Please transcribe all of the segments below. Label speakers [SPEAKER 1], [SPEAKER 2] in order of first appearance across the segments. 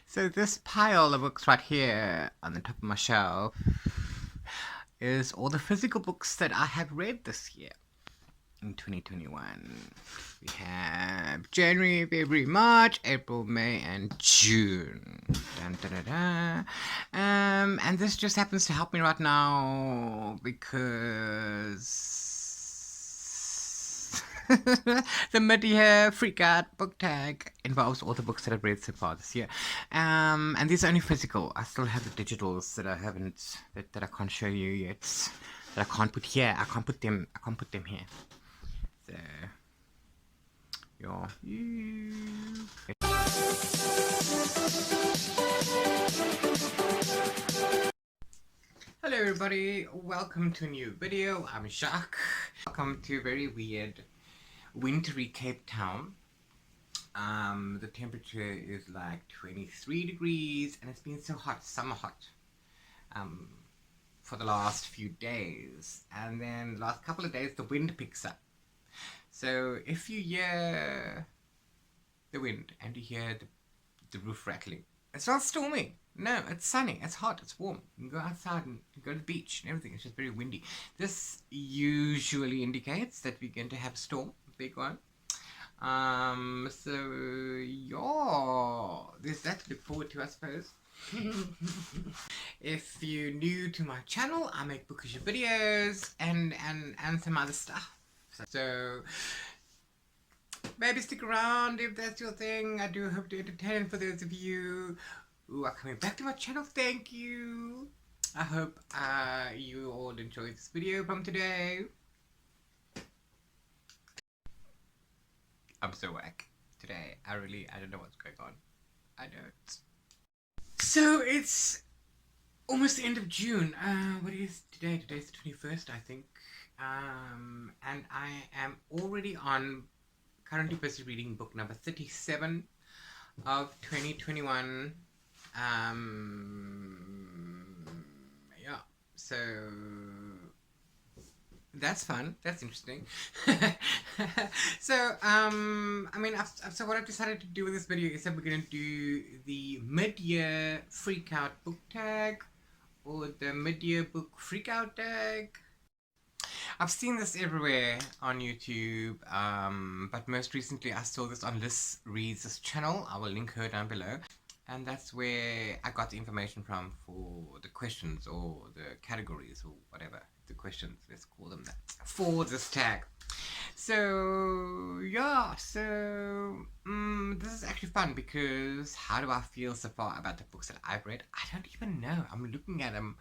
[SPEAKER 1] So this pile of books right here on the top of my shelf is all the physical books that I have read this year in 2021. We have January, February, March, April, May, and June. Dun, da, da, da. And this just happens to help me right now because the Mid-Year Freakout Book Tag involves all the books that I've read so far this year. And these are only physical. I still have the digitals that I haven't, that I can't show you yet. That I can't put here. I can't put them here. So, Hello everybody, welcome to a new video. I'm Jacques. Welcome to a very weird wintry Cape Town. The temperature is like 23 degrees and it's been so hot, summer hot, for the last few days. And then the last couple of days the wind picks up. So if you hear the wind and you hear the roof rattling, it's not stormy. No, it's sunny, it's hot, it's warm. You can go outside and go to the beach and everything. It's just very windy. This usually indicates that we're going to have a storm, a big one. So yeah, there's that to look forward to, I suppose. If you're new to my channel, I make bookish videos and some other stuff. So maybe stick around if that's your thing. I do hope to entertain for those of you who are coming back to my channel. Thank you. I hope you all enjoyed this video from today. I'm so whack today. I don't know what's going on. I don't. So it's almost the end of June. What is today? Today's the 21st, I think. And I am already currently busy reading book number 37 of 2021. Yeah, so that's fun. That's interesting. So, I mean, so what I've decided to do with this video is that we're going to do the Mid-Year Freakout Book Tag, or the Mid-Year Book Freakout Tag. I've seen this everywhere on YouTube, but most recently I saw this on Liz Read's channel. I will link her down below. And that's where I got the information from for the questions or the categories or whatever. The questions, let's call them that, for this tag. So yeah, this is actually fun because how do I feel so far about the books that I've read? I don't even know. I'm looking at them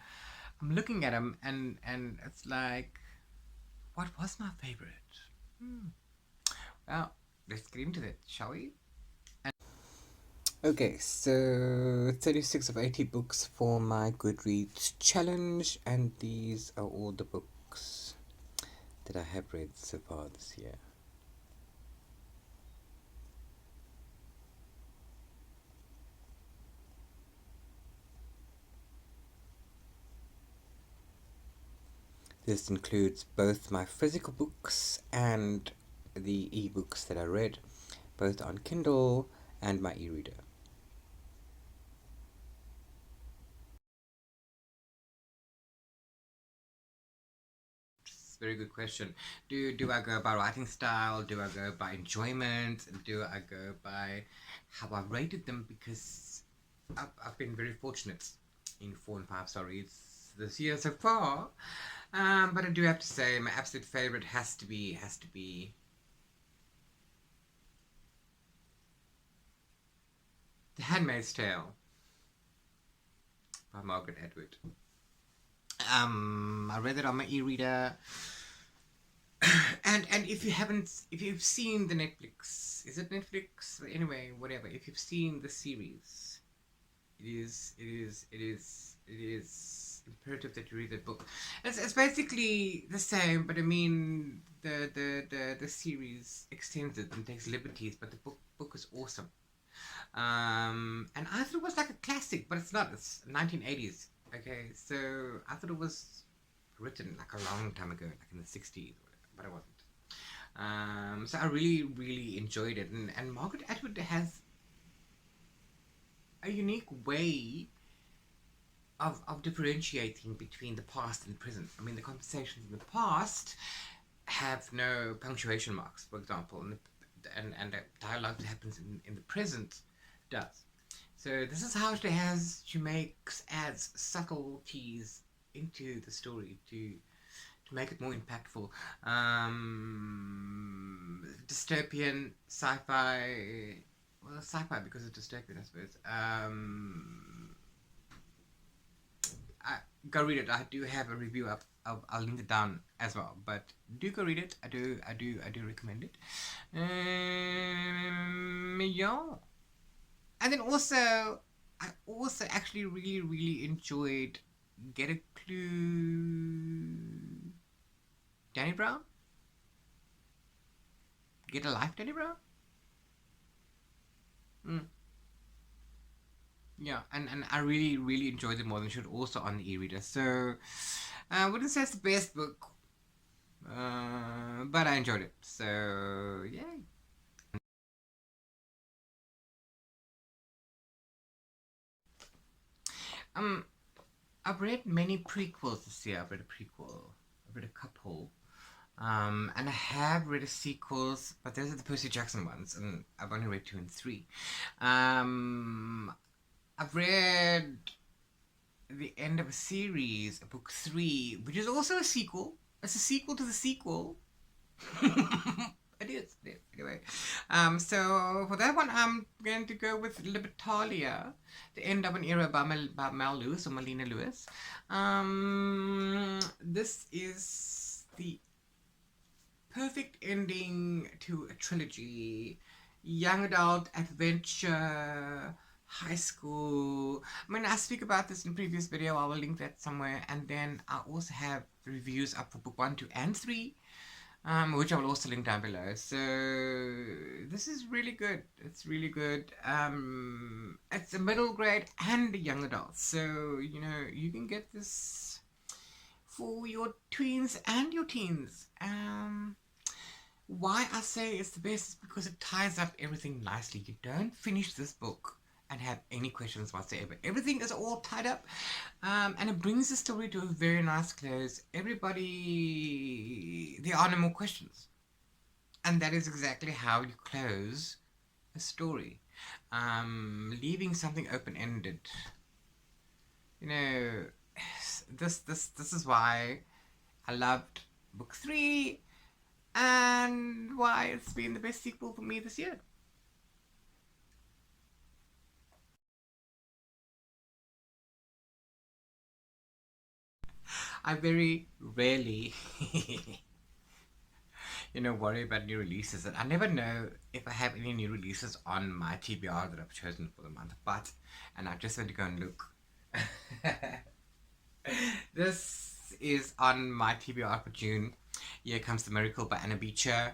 [SPEAKER 1] and it's like, what was my favorite? Well, let's get into it, shall we? Okay, so 36 of 80 books for my Goodreads challenge, and these are all the books that I have read so far this year. This includes both my physical books and the ebooks that I read, both on Kindle and my e-reader. Very good question. Do I go by writing style? Do I go by enjoyment? Do I go by how I rated them? Because I've been very fortunate in 4 and 5 star reads this year so far. But I do have to say my absolute favorite has to be The Handmaid's Tale by Margaret Atwood. I read it on my e-reader. And if you've seen the Netflix, is it Netflix? Anyway, whatever. If you've seen the series, it is imperative that you read that book. It's basically the same, but I mean the series extends it and takes liberties, but the book is awesome. And I thought it was like a classic, but it's not. It's 1980s. Okay, so I thought it was written like a long time ago, like in the 60s, but it wasn't. So I really enjoyed it, and Margaret Atwood has a unique way of differentiating between the past and the present. I mean, the conversations in the past have no punctuation marks, for example, and the dialogue that happens in the present does. So this is how she adds subtleties into the story to make it more impactful. Dystopian, sci-fi, well, sci-fi because it's dystopian, I suppose. Go read it. I do have a review up. I'll link it down as well. But do go read it. I do recommend it. Yeah. And then also, I also actually really enjoyed Get a Clue. Danny Brown. Get a Life, Danny Brown. Yeah, and I really enjoyed it more than should also on the e-reader. So I wouldn't say it's the best book, but I enjoyed it. So yay. I've read many prequels this year. I've read a prequel. I've read a couple. And I have read the sequels, but those are the Percy Jackson ones, and I've only read 2 and 3. I've read the end of a series, book 3, which is also a sequel. It's a sequel to the sequel. It is. Anyway, so for that one, I'm going to go with Libertalia, the end of an era by Mel Lewis or Melina Lewis. This is the perfect ending to a trilogy. Young adult adventure, high school. I mean, I speak about this in previous video. I will link that somewhere. And then I also have reviews up for book 1, 2, and 3. Which I will also link down below. So this is really good. It's really good. It's a middle grade and a young adult. So, you know, you can get this for your tweens and your teens. Why I say it's the best is because it ties up everything nicely. You don't finish this book and have any questions whatsoever. Everything is all tied up, and it brings the story to a very nice close. There are no more questions, and that is exactly how you close a story, leaving something open-ended. You know, this is why I loved book 3, and why it's been the best sequel for me this year. I very rarely, worry about new releases. And I never know if I have any new releases on my TBR that I've chosen for the month. And I just went to go and look. This is on my TBR for June. Here Comes the Miracle by Anna Beecher.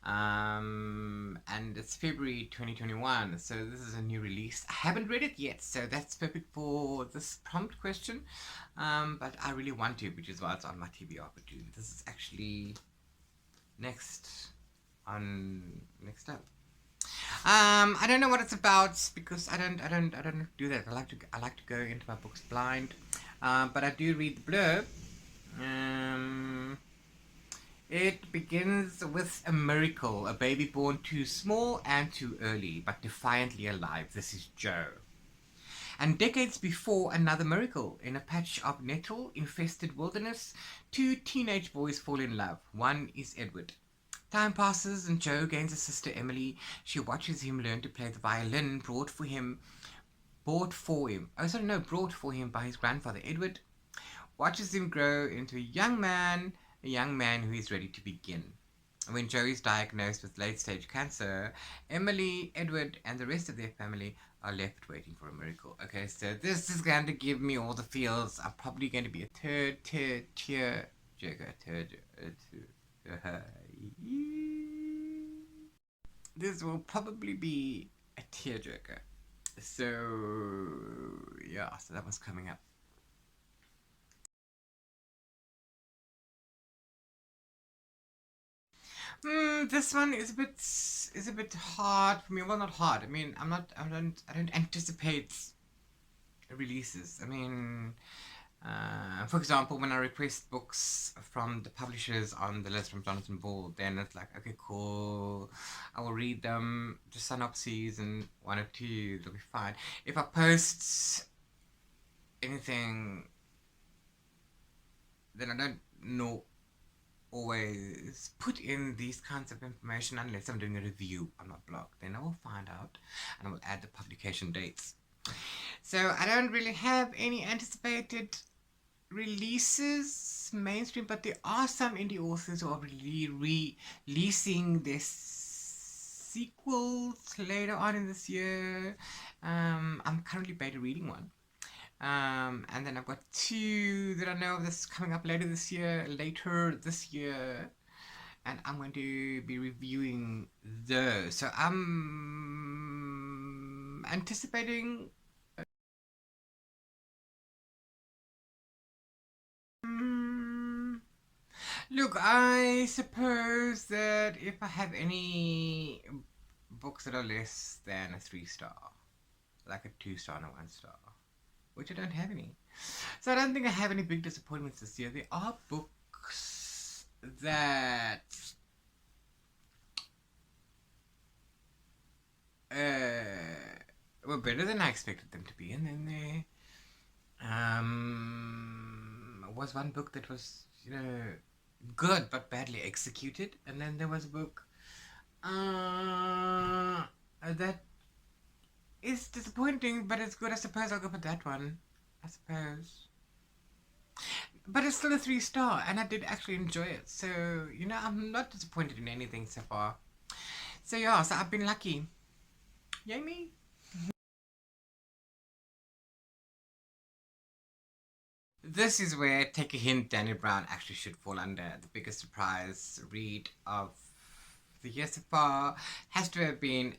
[SPEAKER 1] And it's February 2021, so this is a new release. I haven't read it yet, so that's perfect for this prompt question. But I really want to, which is why it's on my TBR for June. This is actually next up. I don't know what it's about because I don't do that. I like to go into my books blind. But I do read the blurb. It begins with a miracle, a baby born too small and too early, but defiantly alive. This is Joe. And decades before, another miracle. In a patch of nettle-infested wilderness, 2 teenage boys fall in love. One is Edward. Time passes and Joe gains a sister, Emily. She watches him learn to play the violin brought for him by his grandfather, Edward. Watches him grow into a young man who is ready to begin. When Joe is diagnosed with late-stage cancer, Emily, Edward, and the rest of their family are left waiting for a miracle. Okay, so this is going to give me all the feels. I'm probably going to be a tear-jerker. This will probably be a tearjerker. So, yeah, so that was coming up. This one is a bit hard for me. Well, not hard. I mean, I don't anticipate releases. I mean, for example, when I request books from the publishers on the list from Jonathan Ball, then it's like, okay, cool, I will read them, just synopses and one or two, it'll be fine. If I post anything, then I don't know always put in these kinds of information unless I'm doing a review on my blog. Then I will find out and I will add the publication dates. So I don't really have any anticipated releases mainstream, but there are some indie authors who are really releasing their sequels later on in this year. I'm currently beta reading one. And then I've got two that I know of that's coming up later this year, and I'm going to be reviewing those. So I'm anticipating. Look, I suppose that if I have any books that are less than a 3-star, like a 2-star and a 1-star, which I don't have any. So I don't think I have any big disappointments this year. There are books that were better than I expected them to be, and then there was one book that was, good but badly executed, and then there was a book that is disappointing, but it's good. I suppose I'll go for that one. I suppose. But it's still a 3-star, and I did actually enjoy it. So, I'm not disappointed in anything so far. So, yeah, so I've been lucky. Yay me! This is where, take a hint, Daniel Brown actually should fall under the biggest surprise read of the year so far. Has to have been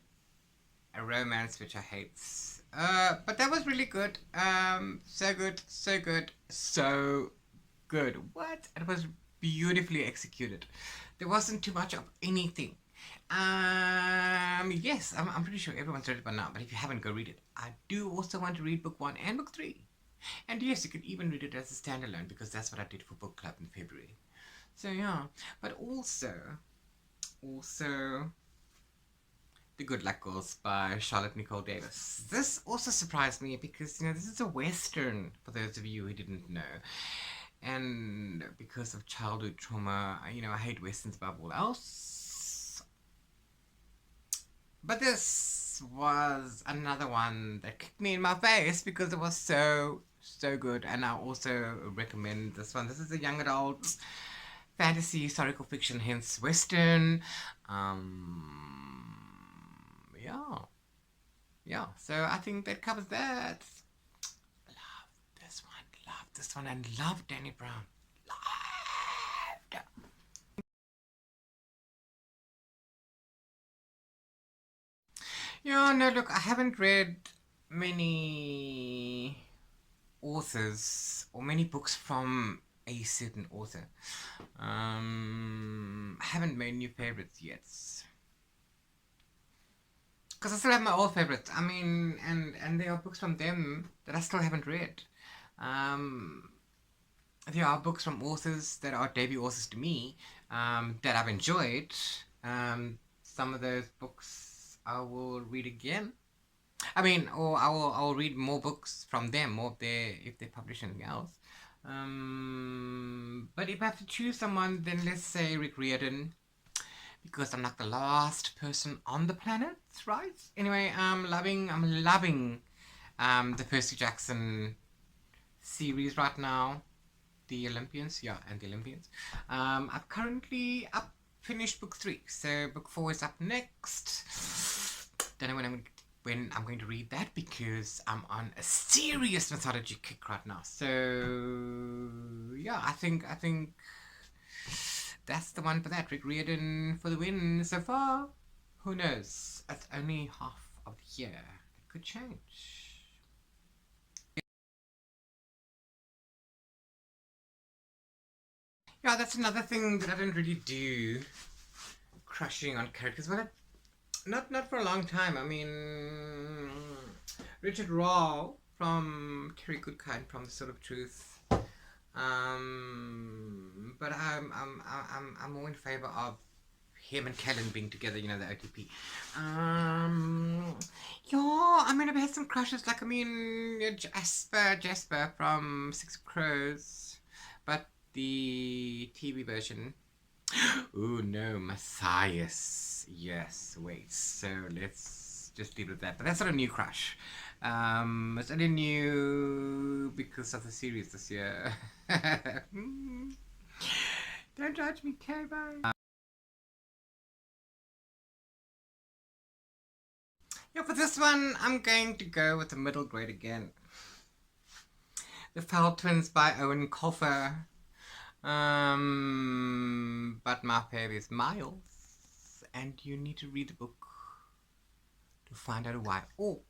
[SPEAKER 1] a romance, which I hate. But that was really good. So good, so good, so good. What? It was beautifully executed. There wasn't too much of anything. Yes, I'm pretty sure everyone's read it by now, but if you haven't, go read it. I do also want to read book 1 and book 3. And yes, you could even read it as a standalone, because that's what I did for book club in February. So yeah, but also The Good Luck Girls by Charlotte Nicole Davis. This also surprised me because, this is a Western, for those of you who didn't know. And because of childhood trauma, I hate Westerns above all else. But this was another one that kicked me in my face because it was so good. And I also recommend this one. This is a young adult fantasy, historical fiction, hence Western. Yeah, so I think that covers that. Love this one, and love Danny Brown. Loved. No, look, I haven't read many authors or many books from a certain author. I haven't made new favorites yet. Because I still have my old favorites. I mean, and there are books from them that I still haven't read. There are books from authors that are debut authors to me that I've enjoyed. Some of those books I will read again. I mean, or I will read more books from them, if they publish anything else. But if I have to choose someone, then let's say Rick Riordan, because I'm not the last person on the planet, right? Anyway, I'm loving the Percy Jackson series right now. The Olympians, and the Olympians. I've currently finished book 3, so book 4 is up next. Don't know when I'm going to read that, because I'm on a serious mythology kick right now. So yeah, I think that's the one for that. Rick Riordan for the win so far. Who knows? It's only half of the year. It could change. Yeah, that's another thing that I don't really do. Crushing on characters. Well, not for a long time. I mean, Richard Raw from Terry Goodkind from The Sort of Truth. But I'm more in favor of him and Kellen being together, you know, the OTP. Yeah, I mean, I've had some crushes, like, I mean, Jasper from Six of Crows, but the TV version. Oh no, Matthias. Yes, wait, so let's just leave it at that. But that's not a new crush. It's only new because of the series this year. Don't judge me, K-Bye. Yeah, for this one, I'm going to go with the middle grade again. The Fell Twins by Owen Colfer. But my favorite is Miles, and you need to read the book to find out why. Oh,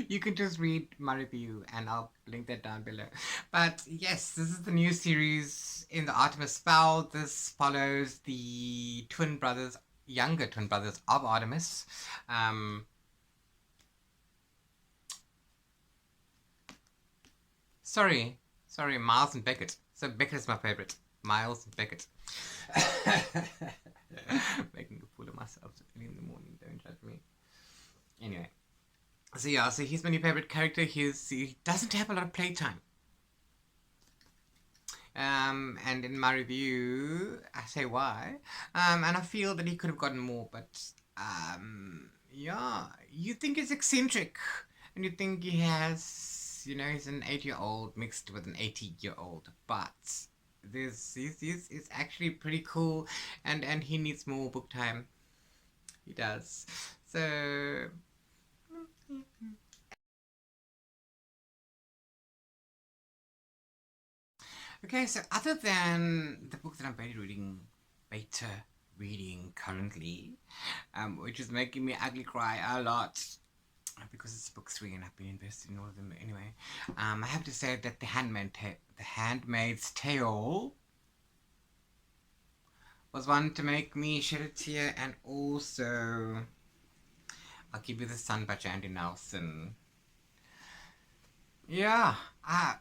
[SPEAKER 1] you can just read my review, and I'll link that down below. But yes, this is the new series in the Artemis Fowl. This follows the younger twin brothers of Artemis. Sorry, Miles and Beckett. So Beckett is my favorite. Miles and Beckett. Making a fool of myself so early in the morning. Don't judge me. Anyway, so yeah, so he's my new favorite character. He doesn't have a lot of playtime. And in my review, I say why. And I feel that he could have gotten more, but yeah, you think he's eccentric, and you think he has, you know, he's an 8-year-old mixed with an 80-year-old, but this is actually pretty cool, and he needs more book time. He does. So okay, so other than the book that I'm beta reading currently, which is making me ugly cry a lot because it's book 3 and I've been invested in all of them anyway. I have to say that the Handmaid's Tale was one to make me shed a tear, and also I'll Give You the Sun by Jandy Nelson. Yeah,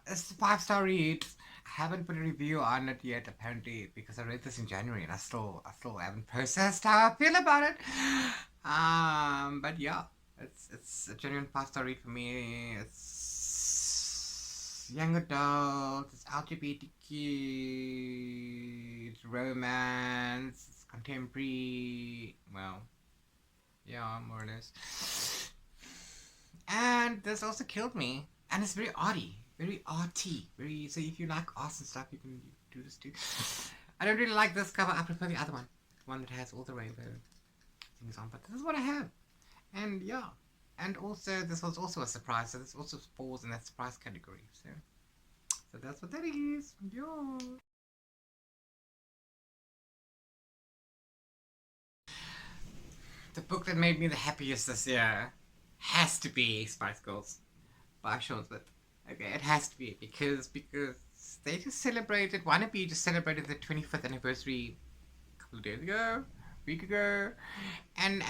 [SPEAKER 1] it's a 5-star read. I haven't put a review on it yet, apparently, because I read this in January and I still haven't processed how I feel about it. But yeah, it's a genuine 5-star read for me. It's young adult, it's LGBTQ, it's romance, it's contemporary. Well, yeah, more or less. And this also killed me. And it's very arty, very arty, very. So if you like arts and stuff, you can do this too. I don't really like this cover. I prefer the other one that has all the rainbow things on. But this is what I have, and yeah, and also this was also a surprise. So this also falls in that surprise category. So that's what that is. Yeah. The book that made me the happiest this year has to be Spice Girls by Sean Smith. Okay, it has to be because they just celebrated, Wannabe just celebrated the 25th anniversary a couple of days ago, a week ago, and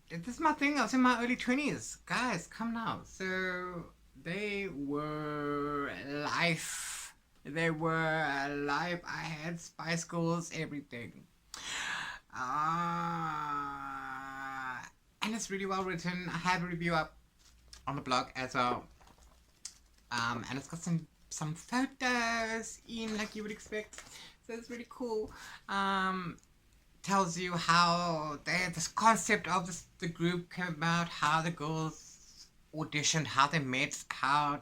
[SPEAKER 1] this is my thing. I was in my early 20s, guys. Come now. So they were life. They were life. I had Spice Girls, everything. And it's really well written. I have a review up on the blog as well, and it's got some photos in, like you would expect, so it's really cool. Tells you how this concept of the group came about, how the girls auditioned, how they met, how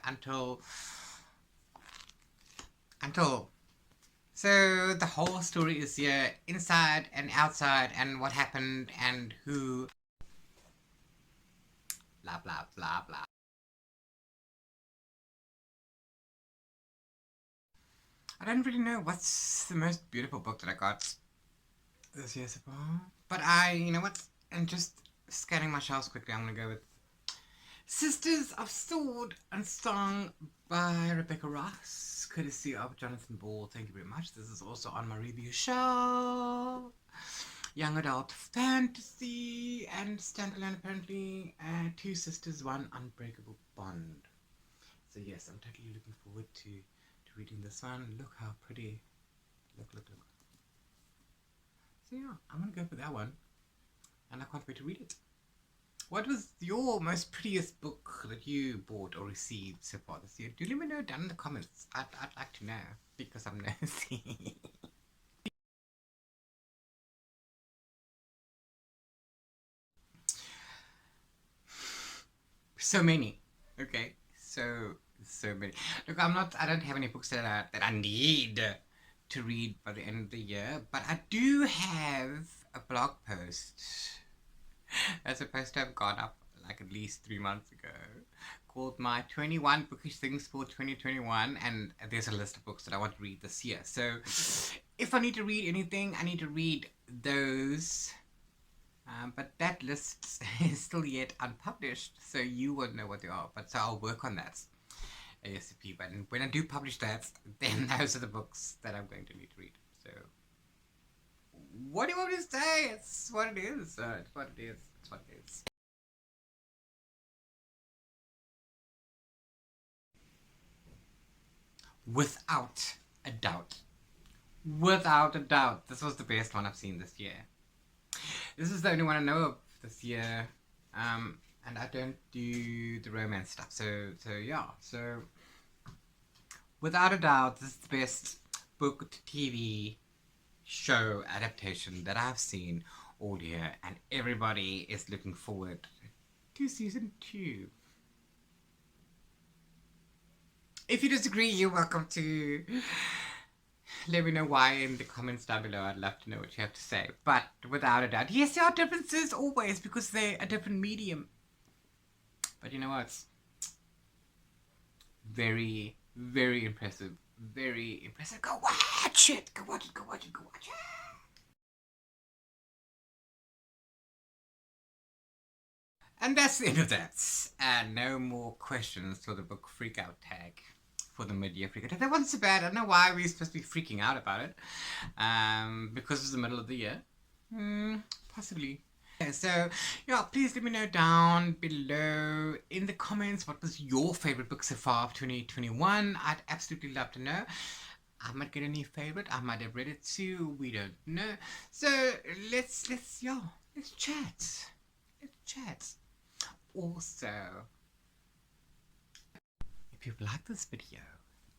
[SPEAKER 1] until so the whole story is here, inside and outside, and what happened and who. Blah blah blah blah. I don't really know what's the most beautiful book that I got this year so far. But you know what? And just scanning my shelves quickly, I'm gonna go with Sisters of Sword and Song by Rebecca Ross, courtesy of Jonathan Ball. Thank you very much. This is also on my review shelf. young adult fantasy and standalone apparently. Two sisters, one unbreakable bond. So yes, I'm totally looking forward to reading this one. Look how pretty. Look. So yeah, I'm gonna go for that one, and I can't wait to read it. What was your most prettiest book that you bought or received so far this year? Do let me know down in the comments. I'd like to know, because I'm nosy. So many. Okay, so many. Look, I don't have any books that I need to read by the end of the year, but I do have a blog post that's supposed to have gone up like at least 3 months ago, called my 21 bookish things for 2021, and there's a list of books that I want to read this year. So if I need to read anything, I need to read those. But that list is still yet unpublished, so you won't know what they are. But so I'll work on that ASAP. But when I do publish that, then those are the books that I'm going to need to read. So what do you want me to say? It's what it is. It's what it is. It's what it is. Without a doubt. Without a doubt. This was the best one I've seen this year. This is the only one I know of this year. And I don't do the romance stuff. So yeah. So without a doubt, this is the best book to TV show adaptation that I've seen all year, and everybody is looking forward to season 2. If you disagree, you're welcome to let me know why in the comments down below. I'd love to know what you have to say. But without a doubt, yes, there are differences always, because they're a different medium. But you know what? Very, very impressive. Very impressive. Go watch it! Go watch it, go watch it, go watch it! And that's the end of that. And no more questions for the book freakout tag. For the mid-year freakout tag. That wasn't so bad. I don't know why we're supposed to be freaking out about it. Because it's the middle of the year. Possibly. Yeah, so, yeah, please let me know down below in the comments what was your favorite book so far of 2021. I'd absolutely love to know. I might get a new favorite. I might have read it too. We don't know. So let's chat. Let's chat. Also, if you've liked this video,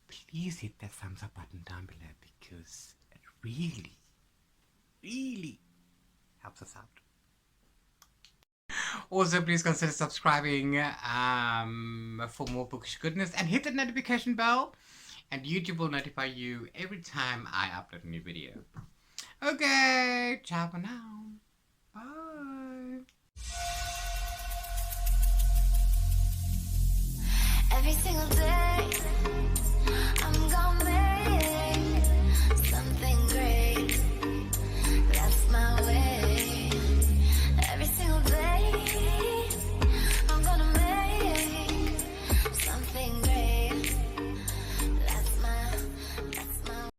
[SPEAKER 1] please hit that thumbs up button down below, because it really, really helps us out. Also, please consider subscribing for more bookish goodness, and hit the notification bell, and YouTube will notify you every time I upload a new video. Okay, ciao for now. Bye.
[SPEAKER 2] Every single day